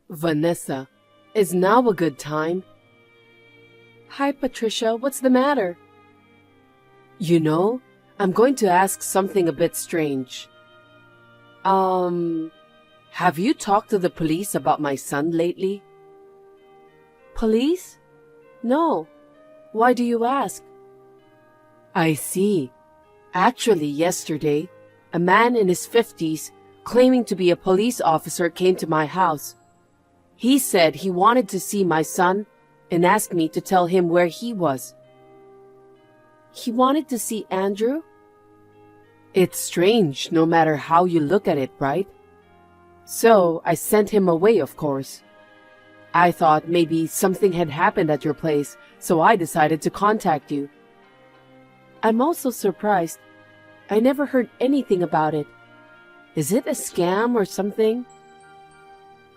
Vanessa, is now a good time? Hi, Patricia, what's the matter? You know, I'm going to ask something a bit strange. Have you talked to the police about my son lately? Police? No. Why do you ask? I see. Actually, yesterday, a man in his 50s claiming to be a police officer came to my house. He said he wanted to see my son and asked me to tell him where he was. He wanted to see Andrew? It's strange no matter how you look at it, right? So I sent him away, of course. I thought maybe something had happened at your place, so I decided to contact you. I'm also surprised. I never heard anything about it. Is it a scam or something?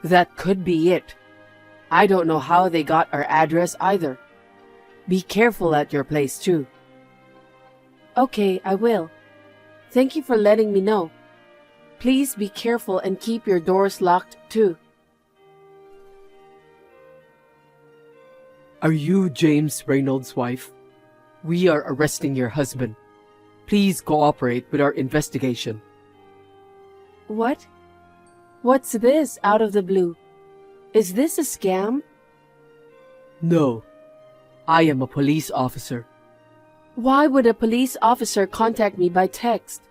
That could be it. I don't know how they got our address either. Be careful at your place too. Okay, I will. Thank you for letting me know. Please be careful and keep your doors locked too. Are you James Reynolds' wife? We are arresting your husband. Please cooperate with our investigation. What? What's this out of the blue? Is this a scam? No. I am a police officer. Why would a police officer contact me by text?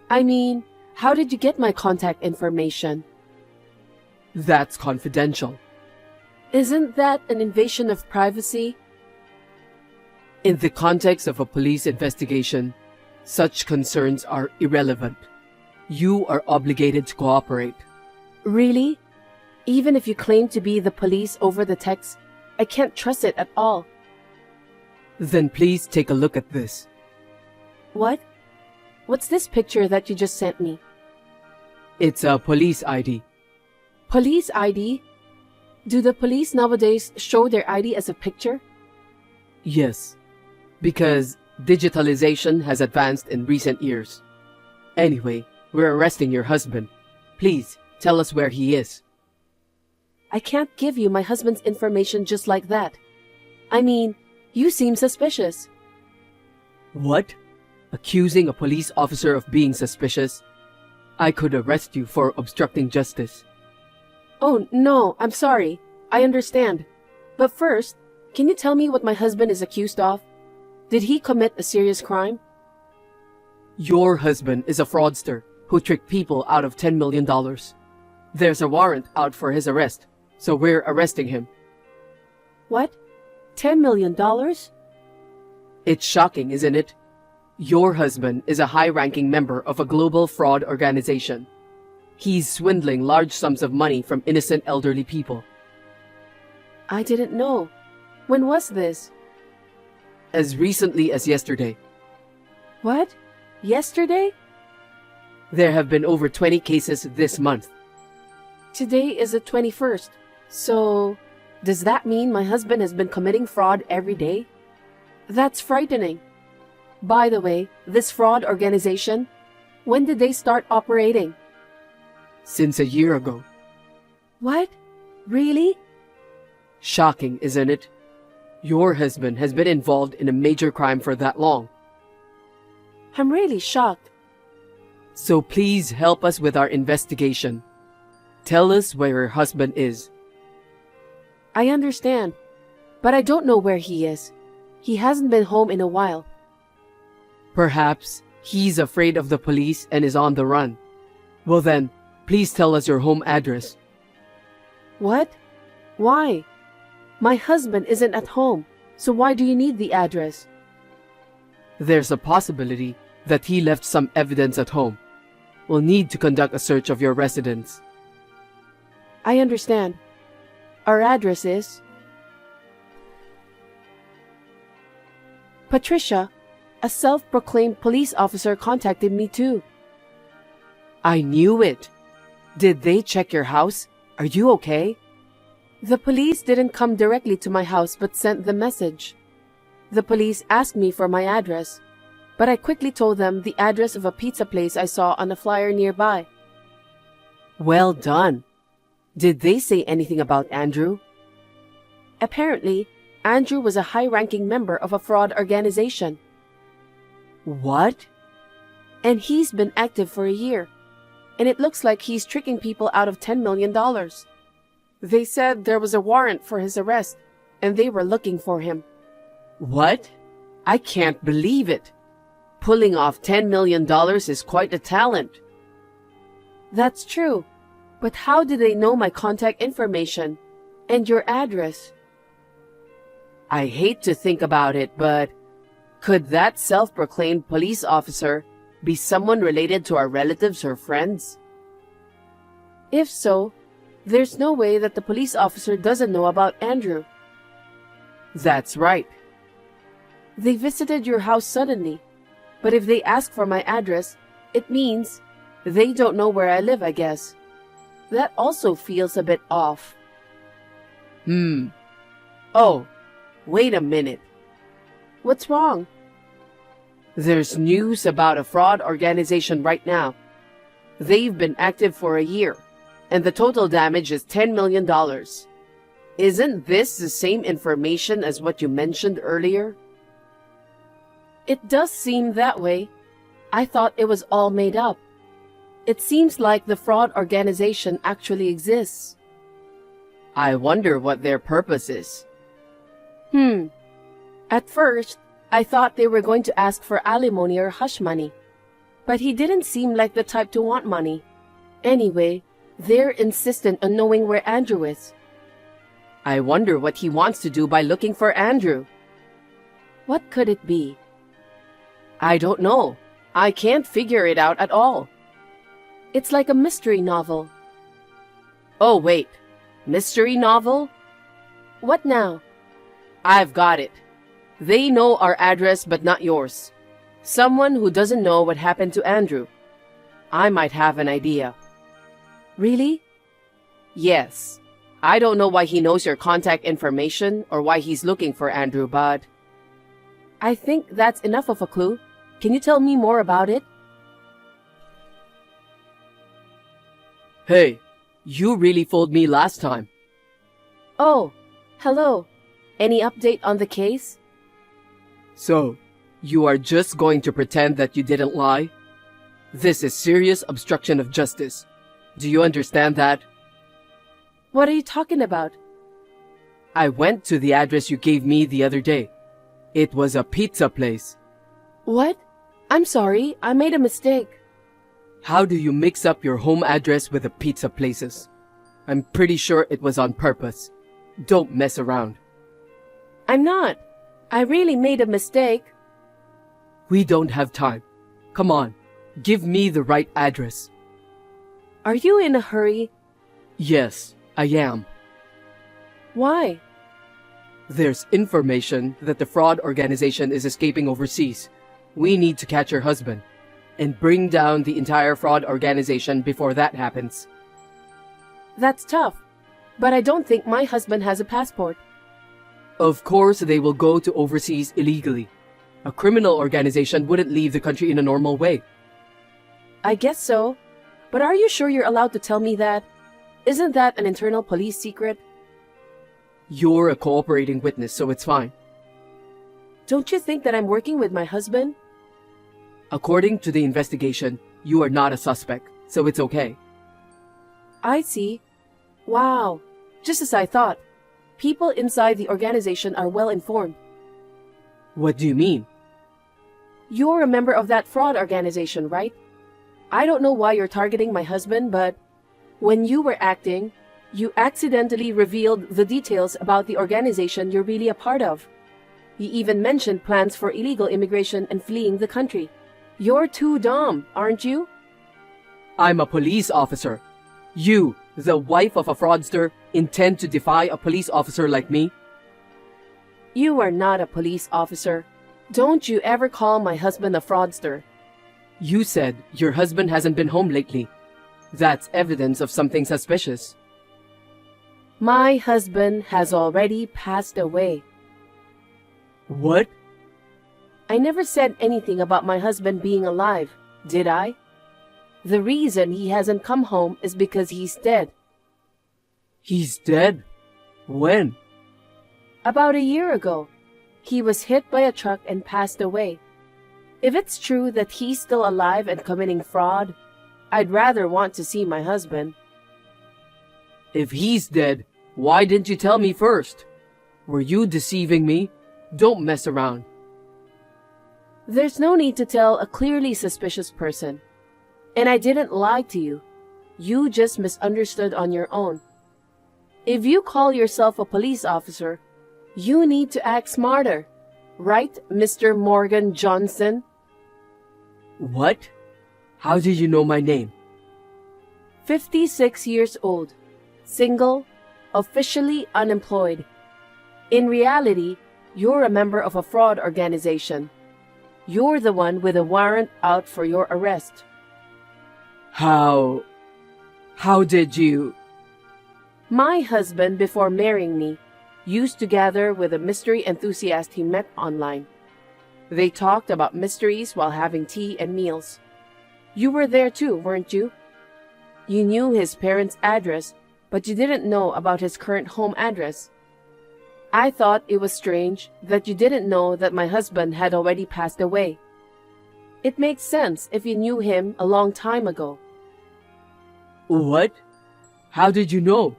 I mean, how did you get my contact information? That's confidential. Isn't that an invasion of privacy? In the context of a police investigation, such concerns are irrelevant. You are obligated to cooperate. Really? Even if you claim to be the police over the text, I can't trust it at all. Then please take a look at this. What? What's this picture that you just sent me? It's a police ID. Police ID? Do the police nowadays show their ID as a picture? Yes, because digitalization has advanced in recent years. Anyway, we're arresting your husband. Please, tell us where he is. I can't give you my husband's information just like that. I mean, you seem suspicious. What? Accusing a police officer of being suspicious? I could arrest you for obstructing justice. Oh, no, I'm sorry. I understand. But first, can you tell me what my husband is accused of? Did he commit a serious crime? Your husband is a fraudster who tricked people out of $10 million. There's a warrant out for his arrest, so we're arresting him. What? $10 million? It's shocking, isn't it? Your husband is a high-ranking member of a global fraud organization. He's swindling large sums of money from innocent elderly people. I didn't know. When was this? As recently as yesterday. What? Yesterday? There have been over 20 cases this month. Today is the 21st. So, does that mean my husband has been committing fraud every day? That's frightening. By the way, this fraud organization, when did they start operating? Since a year ago. What? Really? Shocking, isn't it? Your husband has been involved in a major crime for that long. I'm really shocked. So please help us with our investigation. Tell us where your husband is. I understand, but I don't know where he is. He hasn't been home in a while. Perhaps he's afraid of the police and is on the run. Well then, please tell us your home address. What? Why? My husband isn't at home, so why do you need the address? There's a possibility that he left some evidence at home. We'll need to conduct a search of your residence. I understand. Our address is... Patricia, a self-proclaimed police officer contacted me too. I knew it. Did they check your house? Are you okay? The police didn't come directly to my house but sent the message. The police asked me for my address, but I quickly told them the address of a pizza place I saw on a flyer nearby. Well done. Did they say anything about Andrew? Apparently, Andrew was a high-ranking member of a fraud organization. What? And he's been active for a year, and it looks like he's tricking people out of $10 million. They said there was a warrant for his arrest, and they were looking for him. What? I can't believe it. Pulling off $10 million is quite a talent. That's true, but how did they know my contact information and your address? I hate to think about it, but could that self-proclaimed police officer be someone related to our relatives or friends? If so, there's no way that the police officer doesn't know about Andrew. That's right. They visited your house suddenly, but if they ask for my address, it means they don't know where I live, I guess. That also feels a bit off. Oh, wait a minute. What's wrong? There's news about a fraud organization right now. They've been active for a year, and the total damage is $10 million. Isn't this the same information as what you mentioned earlier? It does seem that way. I thought it was all made up. It seems like the fraud organization actually exists. I wonder what their purpose is. At first, I thought they were going to ask for alimony or hush money. But he didn't seem like the type to want money. Anyway, they're insistent on knowing where Andrew is. I wonder what he wants to do by looking for Andrew. What could it be? I don't know. I can't figure it out at all. It's like a mystery novel. Oh, wait. Mystery novel? What now? I've got it. They know our address but not yours. Someone who doesn't know what happened to Andrew. I might have an idea. Really? Yes. I don't know why he knows your contact information or why he's looking for Andrew, but I think that's enough of a clue. Can you tell me more about it? Hey, you really fooled me last time. Oh, hello. Any update on the case? So, you are just going to pretend that you didn't lie? This is serious obstruction of justice. Do you understand that? What are you talking about? I went to the address you gave me the other day. It was a pizza place. What? I'm sorry, I made a mistake. How do you mix up your home address with the pizza places? I'm pretty sure it was on purpose. Don't mess around. I'm not. I really made a mistake. We don't have time. Come on, give me the right address. Are you in a hurry? Yes, I am. Why? There's information that the fraud organization is escaping overseas. We need to catch her husband and bring down the entire fraud organization before that happens. That's tough, but I don't think my husband has a passport. Of course, they will go to overseas illegally. A criminal organization wouldn't leave the country in a normal way. I guess so, but are you sure you're allowed to tell me that? Isn't that an internal police secret? You're a cooperating witness, so it's fine. Don't you think that I'm working with my husband? According to the investigation, you are not a suspect, so it's okay. I see. Wow, just as I thought. People inside the organization are well informed. What do you mean? You're a member of that fraud organization, right? I don't know why you're targeting my husband, but when you were acting, you accidentally revealed the details about the organization you're really a part of. You even mentioned plans for illegal immigration and fleeing the country. You're too dumb, aren't you? I'm a police officer. You, the wife of a fraudster, intend to defy a police officer like me? You are not a police officer. Don't you ever call my husband a fraudster. You said your husband hasn't been home lately. That's evidence of something suspicious. My husband has already passed away. What? I never said anything about my husband being alive, did I? The reason he hasn't come home is because he's dead. He's dead? When? About a year ago. He was hit by a truck and passed away. If it's true that he's still alive and committing fraud, I'd rather want to see my husband. If he's dead, why didn't you tell me first? Were you deceiving me? Don't mess around. There's no need to tell a clearly suspicious person. And I didn't lie to you. You just misunderstood on your own. If you call yourself a police officer, you need to act smarter. Right, Mr. Morgan Johnson? What? How did you know my name? 56 years old, single, officially unemployed. In reality, you're a member of a fraud organization. You're the one with a warrant out for your arrest. How did you? My husband, before marrying me, used to gather with a mystery enthusiast he met online. They talked about mysteries while having tea and meals. You were there too, weren't you? You knew his parents' address, but you didn't know about his current home address. I thought it was strange that you didn't know that my husband had already passed away. It makes sense if you knew him a long time ago. What? How did you know?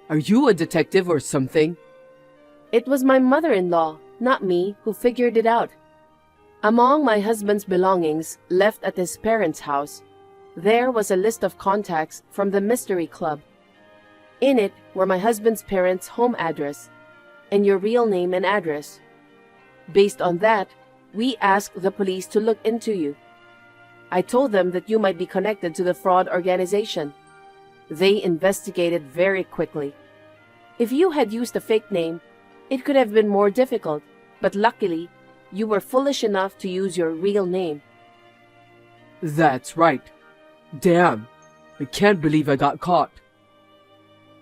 Are you a detective or something? It was my mother-in-law, not me, who figured it out. Among my husband's belongings left at his parents' house, there was a list of contacts from the Mystery Club. In it were my husband's parents' home address and your real name and address. Based on that, we asked the police to look into you. I told them that you might be connected to the fraud organization. They investigated very quickly. If you had used a fake name, it could have been more difficult, but luckily, you were foolish enough to use your real name. That's right. Damn, I can't believe I got caught.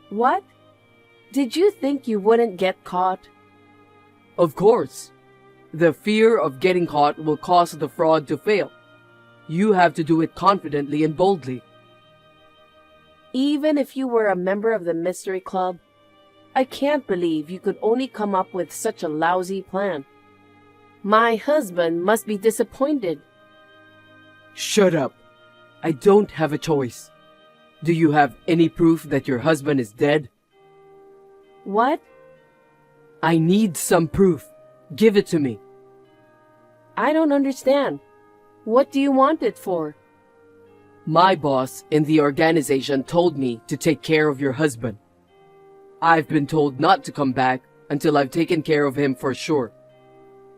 What? Did you think you wouldn't get caught? Of course. The fear of getting caught will cause the fraud to fail. You have to do it confidently and boldly. Even if you were a member of the Mystery Club, I can't believe you could only come up with such a lousy plan. My husband must be disappointed. Shut up. I don't have a choice. Do you have any proof that your husband is dead? What? I need some proof. Give it to me. I don't understand. What do you want it for? My boss in the organization told me to take care of your husband. I've been told not to come back until I've taken care of him for sure.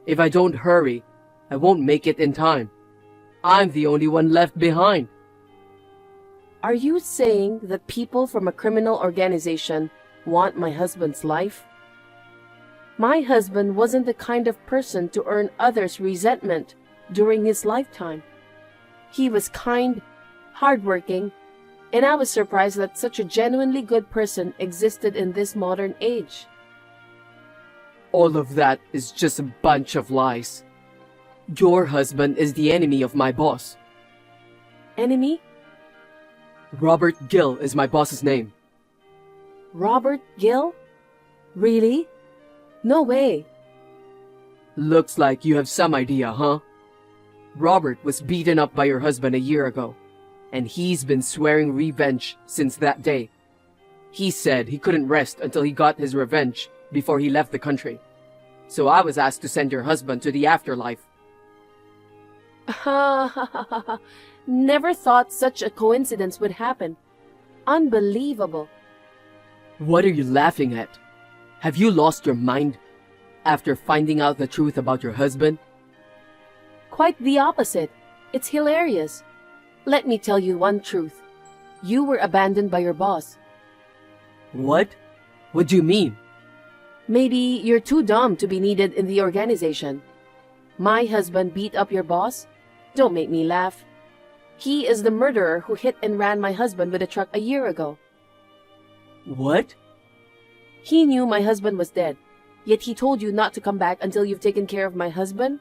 If I don't hurry, I won't make it in time. I'm the only one left behind. Are you saying that people from a criminal organization want my husband's life? My husband wasn't the kind of person to earn others' resentment during his lifetime. He was kind, hardworking, and I was surprised that such a genuinely good person existed in this modern age. All of that is just a bunch of lies. Your husband is the enemy of my boss. Enemy? Robert Gill is my boss's name. Robert Gill? Really? No way. Looks like you have some idea, huh? Robert was beaten up by your husband a year ago, and he's been swearing revenge since that day. He said he couldn't rest until he got his revenge before he left the country. So I was asked to send your husband to the afterlife. Never thought such a coincidence would happen. Unbelievable. What are you laughing at? Have you lost your mind after finding out the truth about your husband? Quite the opposite. It's hilarious. Let me tell you one truth. You were abandoned by your boss. What? What do you mean? Maybe you're too dumb to be needed in the organization. My husband beat up your boss? Don't make me laugh. He is the murderer who hit and ran my husband with a truck a year ago. What? He knew my husband was dead, yet he told you not to come back until you've taken care of my husband?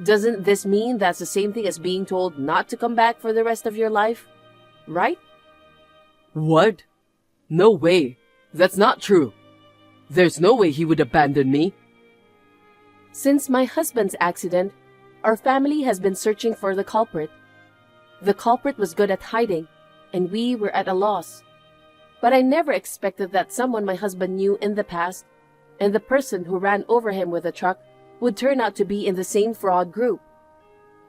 Doesn't this mean that's the same thing as being told not to come back for the rest of your life? Right? What? No way. That's not true. There's no way he would abandon me. Since my husband's accident, our family has been searching for the culprit. The culprit was good at hiding, and we were at a loss. But I never expected that someone my husband knew in the past, and the person who ran over him with a truck, would turn out to be in the same fraud group.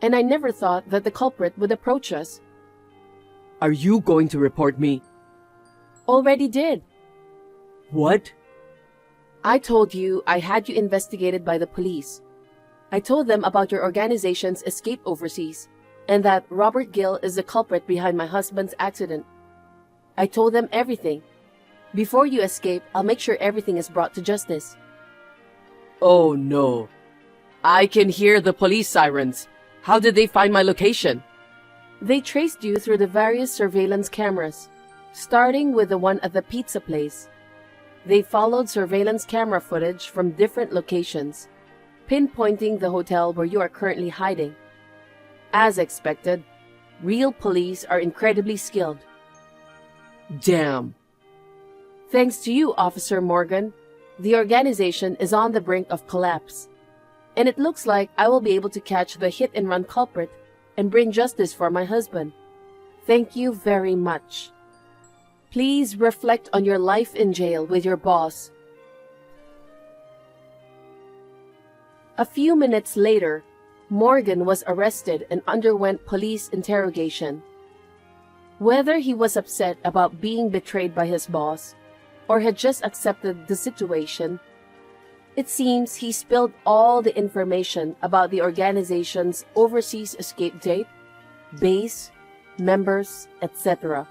And I never thought that the culprit would approach us. Are you going to report me? Already did. What? I told you I had you investigated by the police. I told them about your organization's escape overseas, and that Robert Gill is the culprit behind my husband's accident. I told them everything. Before you escape, I'll make sure everything is brought to justice. Oh no. I can hear the police sirens. How did they find my location? They traced you through the various surveillance cameras, starting with the one at the pizza place. They followed surveillance camera footage from different locations, pinpointing the hotel where you are currently hiding. As expected, real police are incredibly skilled. Damn. Thanks to you, Officer Morgan, the organization is on the brink of collapse. And it looks like I will be able to catch the hit-and-run culprit and bring justice for my husband. Thank you very much. Please reflect on your life in jail with your boss. A few minutes later, Morgan was arrested and underwent police interrogation. Whether he was upset about being betrayed by his boss or had just accepted the situation, it seems he spilled all the information about the organization's overseas escape date, base, members, etc.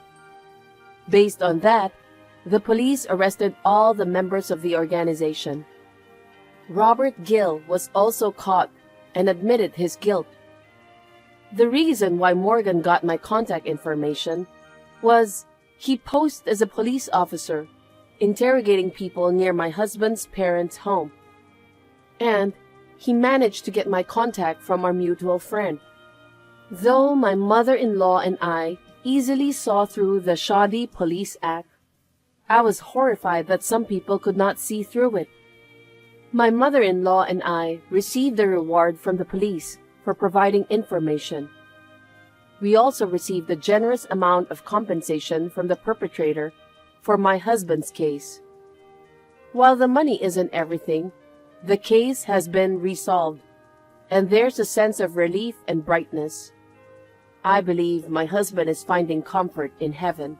Based on that, the police arrested all the members of the organization. Robert Gill was also caught and admitted his guilt. The reason why Morgan got my contact information was he posed as a police officer interrogating people near my husband's parents' home. And he managed to get my contact from our mutual friend. Though my mother-in-law and I easily saw through the shoddy police act, I was horrified that some people could not see through it. My mother-in-law and I received a reward from the police for providing information. We also received a generous amount of compensation from the perpetrator for my husband's case. While the money isn't everything, the case has been resolved, and there's a sense of relief and brightness. I believe my husband is finding comfort in heaven.